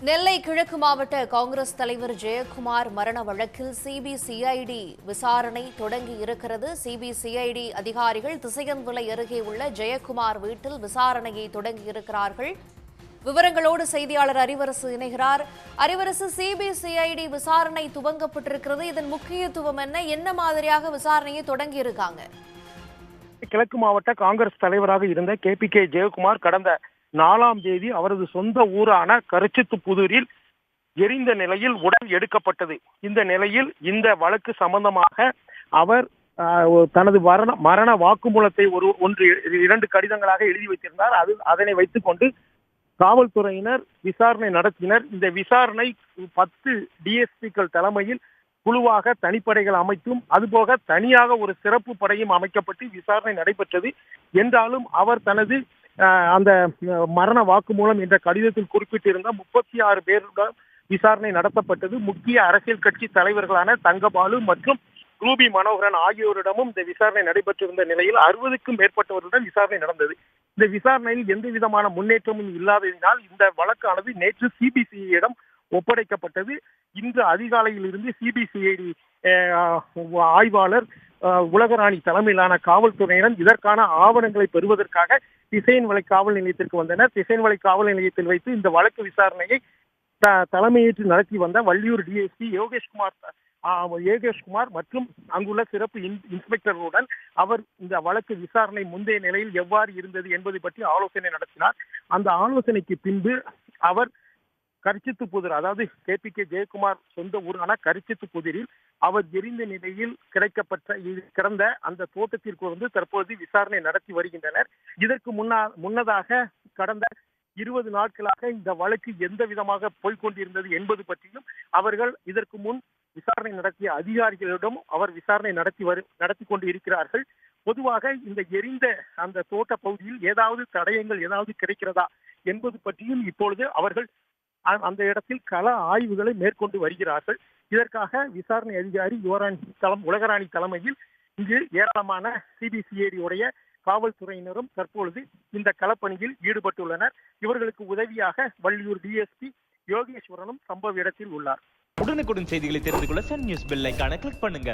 நெல்லை கிழக்கு மாவட்ட காங்கிரஸ் தலைவர் ஜெயக்குமார் மரண வழக்கில் சிபிசிஐடி விசாரணை தொடங்கி இருக்கிறது. சிபிசிஐடி அதிகாரிகள் திசையன்விளை அருகே உள்ள ஜெயக்குமார் வீட்டில் விசாரணையை தொடங்கியிருக்கிறார்கள். விவரங்களோடு செய்தியாளர் அறிவரசு இணைகிறார். அறிவரசு, சிபிசிஐடி விசாரணை துவங்கப்பட்டிருக்கிறது. இதன் முக்கியத்துவம் என்ன மாதிரியாக விசாரணையை தொடங்கியிருக்காங்க? கிழக்கு மாவட்ட காங்கிரஸ் தலைவராக இருந்த KPK ஜெயக்குமார் கடந்த 4ஆம் தேதி அவரது சொந்த ஊரான கரிச்சித்துப்புதூரில் எரிந்த நிலையில் உடல் எடுக்கப்பட்டது. இந்த நிலையில் இந்த வழக்கு சம்பந்தமாக அவர் தனது மரண வாக்குமூலத்தை இரண்டு கடிதங்களாக எழுதி வைத்திருந்தார். அதனை வைத்துக் கொண்டு காவல்துறையினர் விசாரணை நடத்தினர். இந்த விசாரணை 10 DSPக்கள் தலைமையில் குழுவாக தனிப்படைகள் அமைத்தும் அதுபோக தனியாக ஒரு சிறப்பு படையும் அமைக்கப்பட்டு விசாரணை நடைபெற்றது. என்றாலும் அவர் தனது அந்த மரண வாக்குமூலம் என்ற கடிதத்தில் குறிப்பிட்டிருந்த 36 பேருடன் விசாரணை நடத்தப்பட்டது. முக்கிய அரசியல் கட்சி தலைவர்களான தங்கபாலு மற்றும் ரூபி மனோகரன் ஆகியோரிடமும் இந்த விசாரணை நடைபெற்றிருந்த நிலையில் 60க்கும் மேற்பட்டவருடன் விசாரணை நடந்தது. இந்த விசாரணையில் எந்த விதமான முன்னேற்றமும் இல்லாததினால் இந்த வழக்கானது நேற்று CBCIடம் ஒப்படைக்கப்பட்டது. இன்று அதிகாலையில் இருந்து CBCID ஆய்வாளர் உலகராணி தலைமையிலான காவல்துறையினர் இதற்கான ஆவணங்களை பெறுவதற்காக திசையன்விளை காவல் நிலையத்திற்கு வந்தனர். திசையன்விளை காவல் நிலையத்தில் வைத்து இந்த வழக்கு விசாரணையை தலைமையேற்று நடத்தி வந்த வள்ளியூர் DSP யோகேஷ்குமார் மற்றும் அங்குள்ள சிறப்பு இன்ஸ்பெக்டர்களுடன் அவர் இந்த வழக்கு விசாரணை முந்தைய நிலையில் எவ்வாறு இருந்தது என்பதை பற்றி ஆலோசனை நடத்தினார். அந்த ஆலோசனைக்கு பின்பு அவர் கரிச்சித்துப்புதூர், அதாவது KPK ஜெயக்குமார் சொந்த ஊரான கரிச்சித்துப்புதூரில் அவர் எரிந்த நிலையில் கிடந்த அந்த தோட்டத்திற்கு வந்து தற்போது விசாரணை நடத்தி வருகின்றனர். இதற்கு முன்னதாக கடந்த 20 நாட்களாக இந்த வழக்கு எந்த விதமாக போய்கொண்டிருந்தது என்பது பற்றியும் அவர்கள் இதற்கு முன் விசாரணை நடத்திய அதிகாரிகளிடம் அவர் விசாரணை நடத்தி கொண்டு இருக்கிறார்கள். பொதுவாக இந்த எரிந்த அந்த தோட்ட பகுதியில் ஏதாவது தடயங்கள் ஏதாவது கிடைக்கிறதா என்பது பற்றியும் இப்பொழுது அவர்கள் அந்த இடத்தில் கள ஆய்வுகளை மேற்கொண்டு வருகிறார்கள். இதற்காக விசாரணை அதிகாரி உலகராணி தலைமையில் இங்கு ஏராளமான CBCID உடைய காவல்துறையினரும் தற்பொழுது இந்த களப்பணியில் ஈடுபட்டுள்ளனர். இவர்களுக்கு உதவியாக வள்ளியூர் DSP யோகேஸ்வரனும் சம்பவ இடத்தில் உள்ளார். உடனுக்குடன் செய்திகளை தெரிந்து கொள்ள சன் நியூஸ் பெல் ஐகானை கிளிக் பண்ணுங்க.